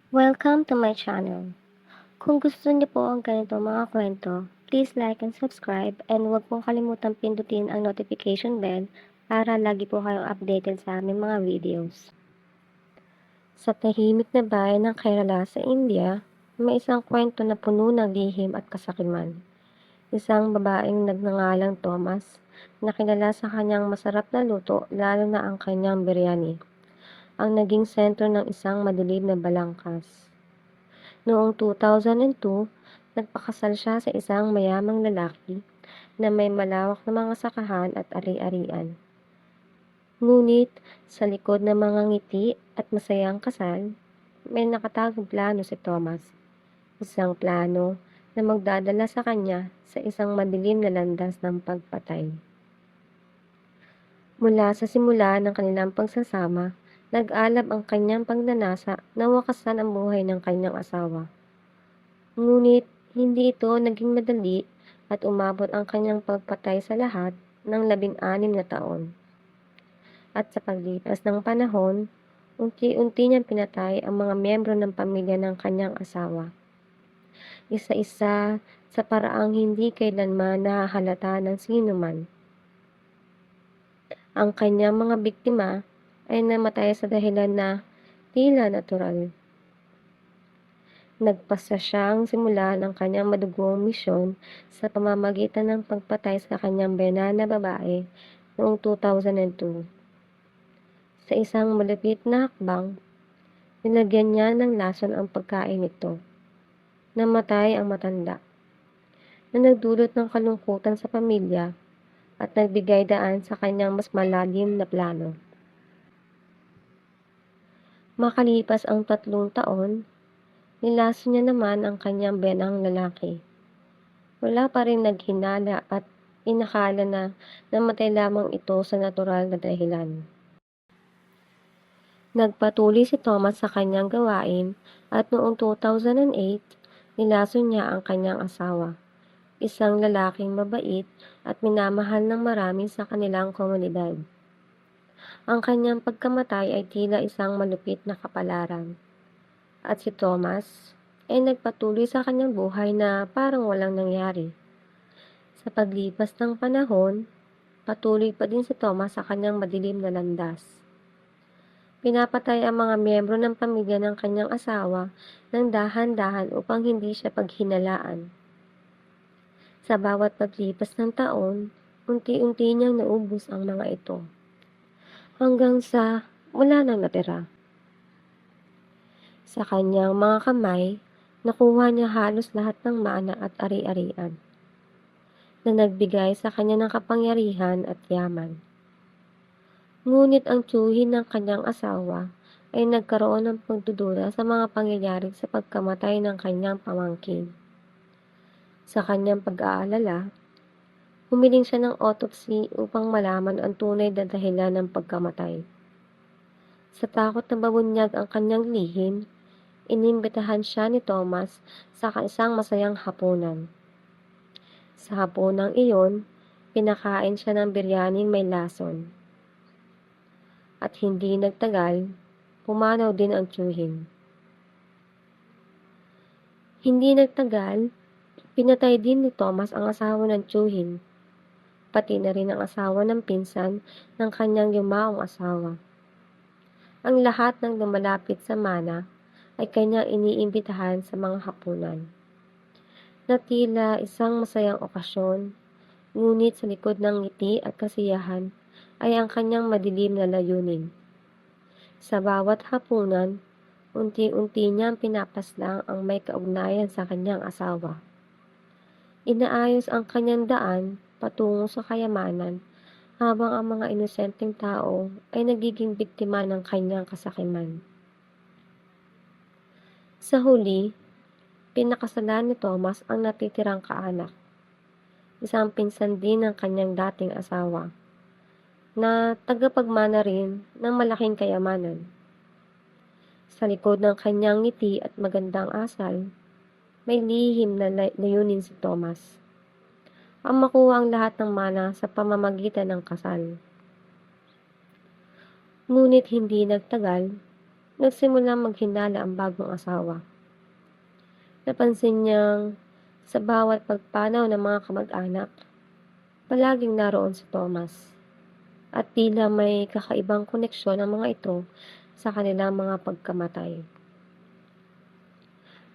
Welcome to my channel. Kung gusto niyo po ang ganito mga kwento, please like and subscribe and huwag pong kalimutang pindutin ang notification bell para lagi po kayong updated sa aming mga videos. Sa tahimik na bayan ng Kerala sa India, may isang kwento na puno ng lihim at kasakiman. Isang babaeng nagngangalang Thomas na kilala sa kanyang masarap na luto lalo na ang kanyang biryani, ang naging sentro ng isang madilim na balangkas. Noong 2002, nagpakasal siya sa isang mayamang lalaki na may malawak na mga sakahan at ari-arian. Ngunit sa likod ng mga ngiti at masayang kasal, may nakatagong plano si Thomas. Isang plano na magdadala sa kanya sa isang madilim na landas ng pagpatay. Mula sa simula ng kanilang pagsasama, nag-alab ang kanyang pagnanasa na wakasan ang buhay ng kanyang asawa. Ngunit hindi ito naging madali at umabot ang kanyang pagpatay sa lahat ng 16 na taon. At sa paglipas ng panahon, unti-unti niyang pinatay ang mga miyembro ng pamilya ng kanyang asawa. Isa-isa sa paraang hindi kailanman nahahalata ng sino man. Ang kanyang mga biktima ay namatay sa dahilan na tila natural. Nagpasa siyang simula ng kanyang madugong misyon sa pamamagitan ng pagpatay sa kanyang biyenan na babae noong 2002. Sa isang malupit na hakbang, nilagyan niya ng lason ang pagkain nito. Namatay ang matanda, na nagdulot ng kalungkutan sa pamilya at nagbigay daan sa kanyang mas malalim na plano. Makalipas ang 3 taon, nilason niya naman ang kanyang biyenang lalaki. Wala pa rin naghinala at inakala na namatay lamang ito sa natural na dahilan. Nagpatuloy si Thomas sa kanyang gawain at noong 2008, nilason niya ang kanyang asawa, isang lalaking mabait at minamahal ng marami sa kanilang komunidad. Ang kanyang pagkamatay ay tila isang malupit na kapalaran. At si Thomas ay nagpatuloy sa kanyang buhay na parang walang nangyari. Sa paglipas ng panahon, patuloy pa din si Thomas sa kanyang madilim na landas. Pinapatay ang mga miyembro ng pamilya ng kanyang asawa ng dahan-dahan upang hindi siya paghinalaan. Sa bawat paglipas ng taon, unti-unti niyang naubos ang mga ito. Hanggang sa wala nang natira. Sa kanyang mga kamay, nakuha niya halos lahat ng mana at ari-arian na nagbigay sa kanya ng kapangyarihan at yaman. Ngunit ang tiyuhin ng kanyang asawa ay nagkaroon ng pagdududa sa mga pangyayari sa pagkamatay ng kanyang pamangkin. Sa kanyang pag-aalala, humiling siya ng autopsy upang malaman ang tunay na dahilan ng pagkamatay. Sa takot na mabunyag ang kanyang lihim, inimbitahan siya ni Thomas sa isang masayang hapunan. Sa hapunang iyon, pinakain siya ng biryaning may lason. At hindi nagtagal, pumanaw din ang tiyuhin. Hindi nagtagal, pinatay din ni Thomas ang asawa ng tiyuhin, pati na rin ang asawa ng pinsan ng kanyang yumaong asawa. Ang lahat ng lumalapit sa mana ay kanyang iniimbitahan sa mga hapunan. Na tila isang masayang okasyon, ngunit sa likod ng ngiti at kasiyahan ay ang kanyang madilim na layunin. Sa bawat hapunan, unti-unti niyang pinapaslang ang may kaugnayan sa kanyang asawa. Inaayos ang kanyang daan patungo sa kayamanan habang ang mga inosenteng tao ay nagiging biktima ng kanyang kasakiman. Sa huli, pinakasalan ni Thomas ang natitirang kaanak, isang pinsan din ng kanyang dating asawa, na tagapagmana rin ng malaking kayamanan. Sa likod ng kanyang ngiti at magandang asal, may lihim na layunin si Thomas. Ang makuha ang lahat ng mana sa pamamagitan ng kasal. Ngunit hindi nagtagal, nagsimulang maghinala ang bagong asawa. Napansin niyang sa bawat pagpanaw ng mga kamag-anak, palaging naroon si Thomas, at tila may kakaibang koneksyon ang mga ito sa kanilang mga pagkamatay.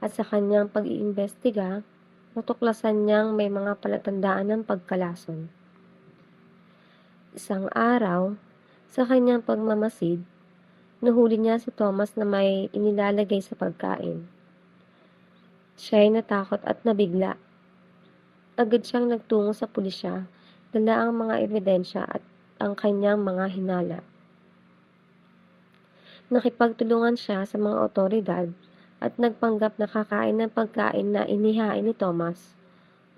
At sa kanyang pag-iimbestiga, natuklasan niyang may mga palatandaan ng pagkalason. Isang araw, sa kanyang pagmamasid, nahuli niya si Thomas na may inilalagay sa pagkain. Siya ay natakot at nabigla. Agad siyang nagtungo sa pulisya, dala ang mga ebidensya at ang kanyang mga hinala. Nakipagtulungan siya sa mga otoridad at nagpanggap na kakain ng pagkain na inihain ni Thomas.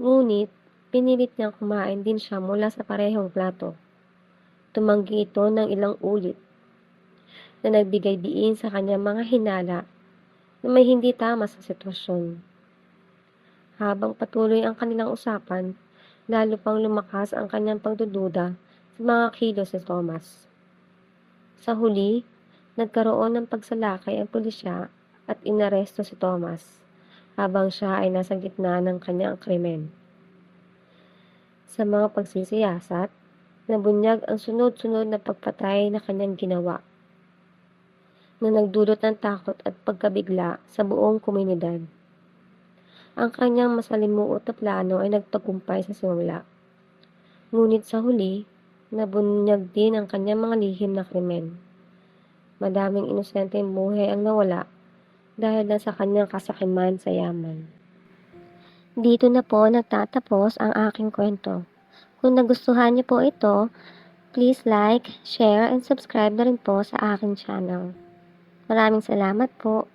Ngunit, pinilit niyang kumain din siya mula sa parehong plato. Tumanggi ito ng ilang ulit na nagbigay diin sa kanyang mga hinala na may hindi tama sa sitwasyon. Habang patuloy ang kanilang usapan, lalo pang lumakas ang kanyang pagdududa sa mga kilos ni Thomas. Sa huli, nagkaroon ng pagsalakay ang pulisya at inaresto si Thomas habang siya ay nasa gitna ng kanyang krimen. Sa mga pagsisiyasat, nabunyag ang sunod-sunod na pagpatay na kanyang ginawa, na nagdulot ng takot at pagkabigla sa buong komunidad. Ang kanyang masalimuot na plano ay nagtagumpay sa simula. Ngunit sa huli, nabunyag din ang kanyang mga lihim na krimen. Madaming inosenteng buhay ang nawala dahil na sa kanyang kasakiman sa yaman. Dito na po nagtatapos ang aking kwento. Kung nagustuhan niyo po ito, please like, share, and subscribe na rin po sa aking channel. Maraming salamat po.